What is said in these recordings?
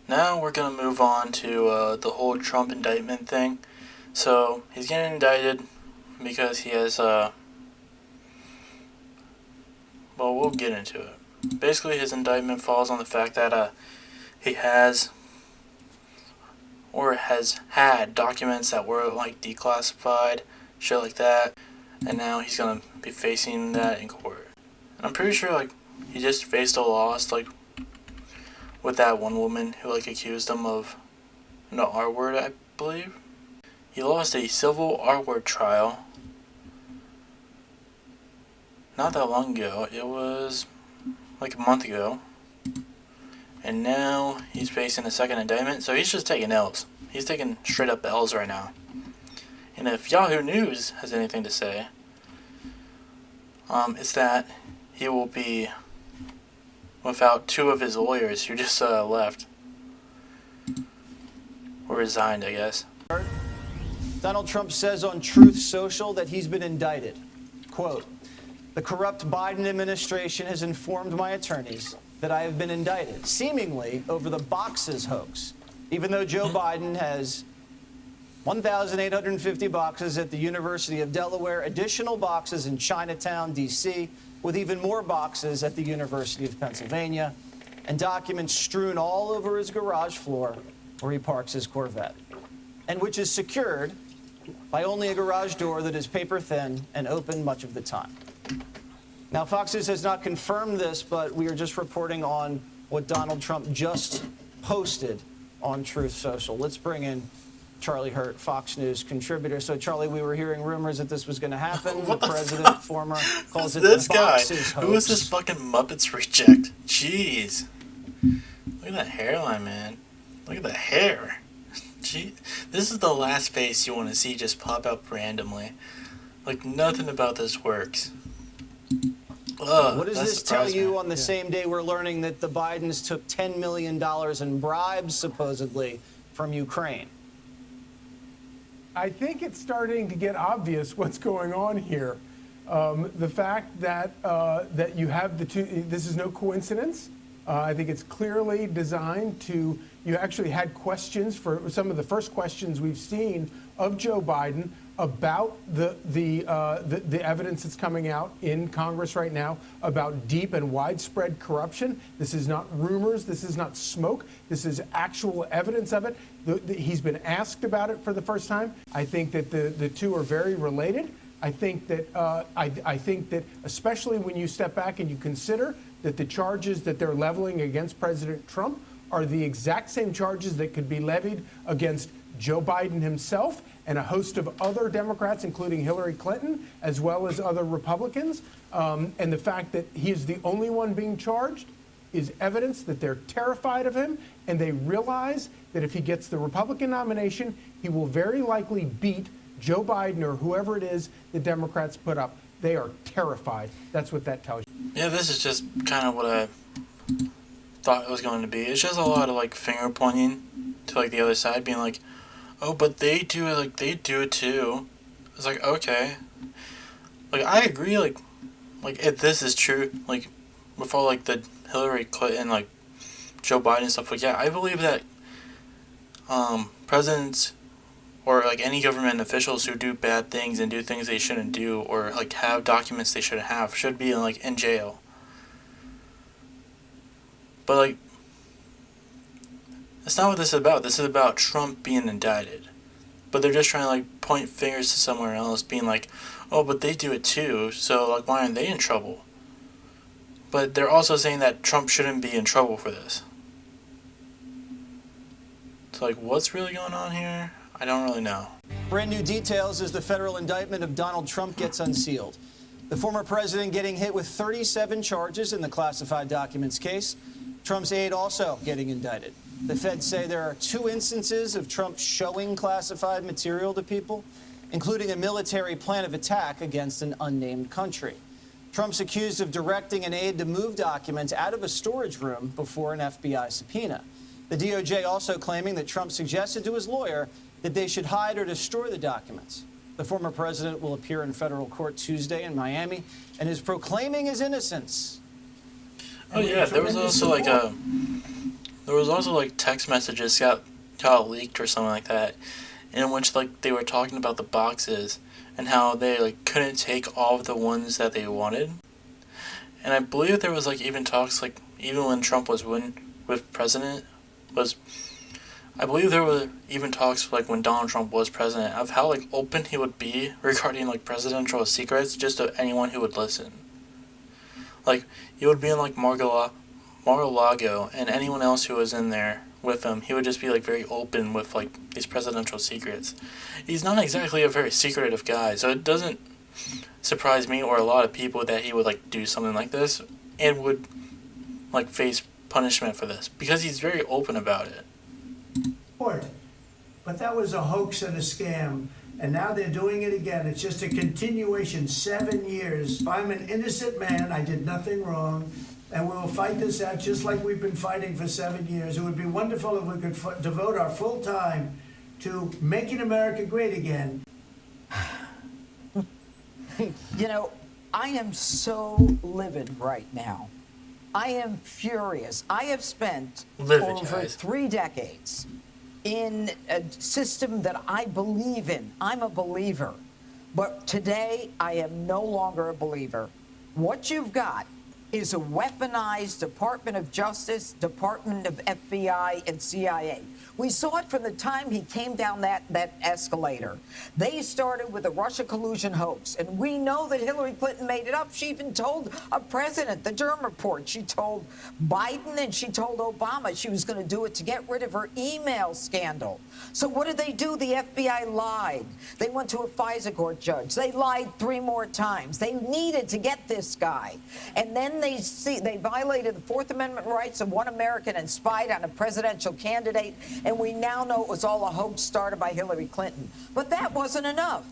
Now we're going to move on to the whole Trump indictment thing. So he's getting indicted because he has, well, we'll get into it. Basically, his indictment falls on the fact that he has had documents that were like declassified, shit like that, and now he's gonna be facing that in court. And I'm pretty sure like he just faced a loss like with that one woman who like accused him of the R word, I believe. He lost a civil R word trial not that long ago. It was like a month ago. And now he's facing a second indictment, so he's just taking L's. He's taking straight up L's right now. And if Yahoo News has anything to say, it's that he will be without two of his lawyers who just left. Or resigned, I guess. Donald Trump says on Truth Social that he's been indicted. Quote, "The corrupt Biden administration has informed my attorneys that I have been indicted, seemingly over the boxes hoax, even though Joe Biden has 1,850 boxes at the University of Delaware, additional boxes in Chinatown, D.C., with even more boxes at the University of Pennsylvania, and documents strewn all over his garage floor where he parks his Corvette, and which is secured by only a garage door that is paper thin and open much of the time." Now, Fox News has not confirmed this, but we are just reporting on what Donald Trump just posted on Truth Social. Let's bring in Charlie Hurt, Fox News contributor. So, Charlie, we were hearing rumors that this was going to happen. The president, former, calls it this the guy? boxes hoax. Who is this fucking Muppets reject? Jeez. Look at that hairline, man. Look at the hair. Gee, this is the last face you want to see just pop up randomly. Like, nothing about this works. Ugh, what does this tell you on the same day we're learning that the Bidens took $10 million in bribes, supposedly, from Ukraine? I think it's starting to get obvious what's going on here. The fact that that you have the two, this is no coincidence. I think it's clearly designed to, you actually had questions for some of the first questions we've seen of Joe Biden about the evidence that's coming out in Congress right now about deep and widespread corruption. This is not rumors. This is not smoke. This is actual evidence of it. He's been asked about it for the first time. I think that the two are very related. I think that I think that especially when you step back and you consider that the charges that they're leveling against President Trump are the exact same charges that could be levied against Joe Biden himself and a host of other Democrats, including Hillary Clinton, as well as other Republicans. And the fact that he is the only one being charged is evidence that they're terrified of him, and they realize that if he gets the Republican nomination, he will very likely beat Joe Biden or whoever it is the Democrats put up. They are terrified. That's what that tells you. Yeah, this is just kind of what I thought it was going to be. It's just a lot of like finger pointing to like the other side, being like, "Oh, but they do it. Like they do it too." It's like, okay, like I agree. Like if this is true, like with all like the Hillary Clinton, like Joe Biden stuff, like yeah, I believe that presidents or like any government officials who do bad things and do things they shouldn't do, or like have documents they shouldn't have, should be like in jail. But like, that's not what this is about. This is about Trump being indicted. But they're just trying to like point fingers to somewhere else, being like, "Oh, but they do it too, so like why aren't they in trouble?" But they're also saying that Trump shouldn't be in trouble for this. So like, what's really going on here? I don't really know. Brand new details as the federal indictment of Donald Trump gets unsealed. The former president getting hit with 37 charges in the classified documents case. Trump's aide also getting indicted. The feds say there are 2 instances of Trump showing classified material to people, including a military plan of attack against an unnamed country. Trump's accused of directing an aide to move documents out of a storage room before an FBI subpoena. The DOJ also claiming that Trump suggested to his lawyer that they should hide or destroy the documents. The former president will appear in federal court Tuesday in Miami and is proclaiming his innocence. Oh yeah, there was also like there was also like text messages got leaked or something like that, in which like they were talking about the boxes and how they like couldn't take all of the ones that they wanted. And I believe there was like even talks like even when Trump was with president was I believe there were even talks like when Donald Trump was president of how like open he would be regarding like presidential secrets just to anyone who would listen. Like he would be in like Mar-a-Lago and anyone else who was in there with him, he would just be like very open with like these presidential secrets. He's not exactly a very secretive guy, so it doesn't surprise me or a lot of people that he would like do something like this and would like face punishment for this because he's very open about it. But that was a hoax and a scam, and now they're doing it again. It's just a continuation, 7 years. I'm an innocent man, I did nothing wrong, and we will fight this out just like we've been fighting for 7 years. It would be wonderful if we could devote our full time to making America great again. You know, I am so livid right now. I am furious. I have spent over 3 decades in a system that I believe in. I'm a believer. But today, I am no longer a believer. What you've got is a weaponized Department of Justice, Department of FBI, and CIA. We saw it from the time he came down that escalator. They started with a Russia collusion hoax, and we know that Hillary Clinton made it up. She even told a president, the Durham report. She told Biden and she told Obama she was going to do it to get rid of her email scandal. So what did they do? The FBI lied. They went to a FISA court judge. They lied 3 more times. They needed to get this guy. And then they violated the Fourth Amendment rights of one American and spied on a presidential candidate. And we now know it was all a hoax started by Hillary Clinton. But that wasn't enough.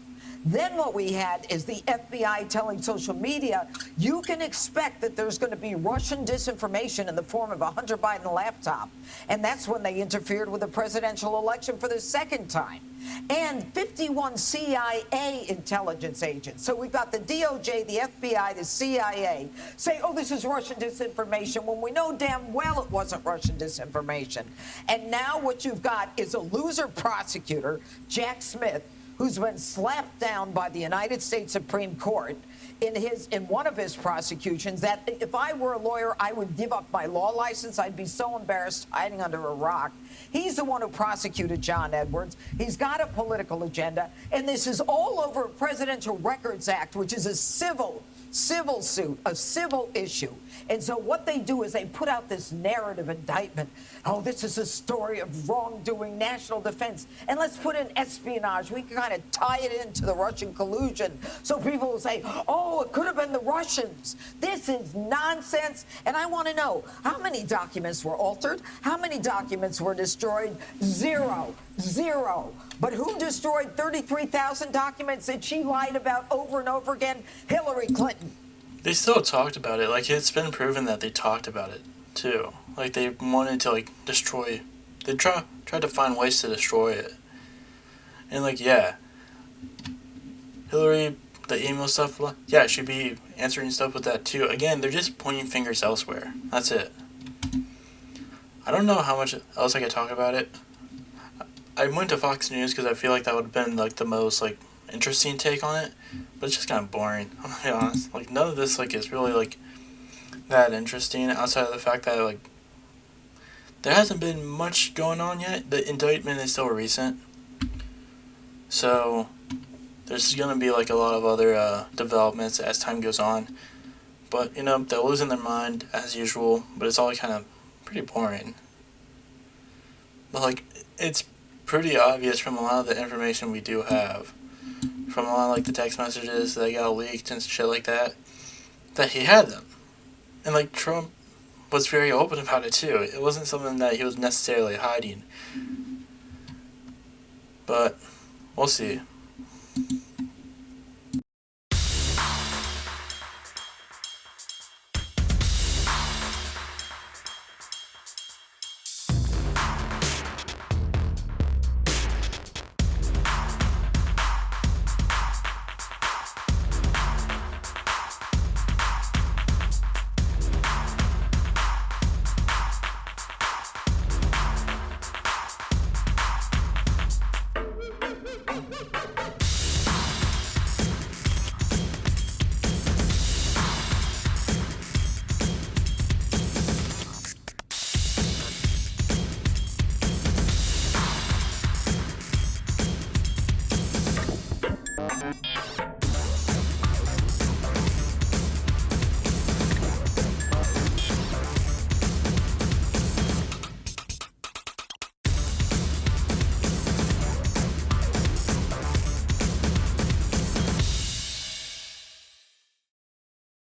Then what we had is the FBI telling social media, you can expect that there's going to be Russian disinformation in the form of a Hunter Biden laptop. And that's when they interfered with the presidential election for the second time. And 51 CIA intelligence agents. So we've got the DOJ, the FBI, the CIA say, oh, this is Russian disinformation, when we know damn well it wasn't Russian disinformation. And now what you've got is a loser prosecutor, Jack Smith, who's been slapped down by the United States Supreme Court in one of his prosecutions, that if I were a lawyer, I would give up my law license. I'd be so embarrassed hiding under a rock. He's the one who prosecuted John Edwards. He's got a political agenda, and this is all over a Presidential Records Act, which is a civil suit, a civil issue. And so what they do is they put out this narrative indictment. Oh, this is a story of wrongdoing, national defense. And let's put in espionage. We can kind of tie it into the Russian collusion. So people will say, oh, it could have been the Russians. This is nonsense. And I want to know, how many documents were altered? How many documents were destroyed? Zero. But who destroyed 33,000 documents that she lied about over and over again? Hillary Clinton. They still talked about it. Like, it's been proven that they talked about it, too. Like, they wanted to, like, destroy... They tried to find ways to destroy it. And, like, yeah. Hillary, the email stuff, yeah, she'd be answering stuff with that, too. Again, they're just pointing fingers elsewhere. That's it. I don't know how much else I could talk about it. I went to Fox News because I feel like that would have been, like, the most, like, interesting take on it, but it's just kind of boring, I'm gonna be honest. Like, none of this, like, is really, like, that interesting outside of the fact that, like, there hasn't been much going on yet. The indictment is still recent, so there's gonna be, like, a lot of other developments as time goes on, but, you know, they're losing their mind as usual, but it's all kind of pretty boring. But, like, it's pretty obvious from a lot of the information we do have, from a lot of, like, the text messages that got leaked and shit like that he had them. And, like, Trump was very open about it, too. It wasn't something that he was necessarily hiding. But we'll see.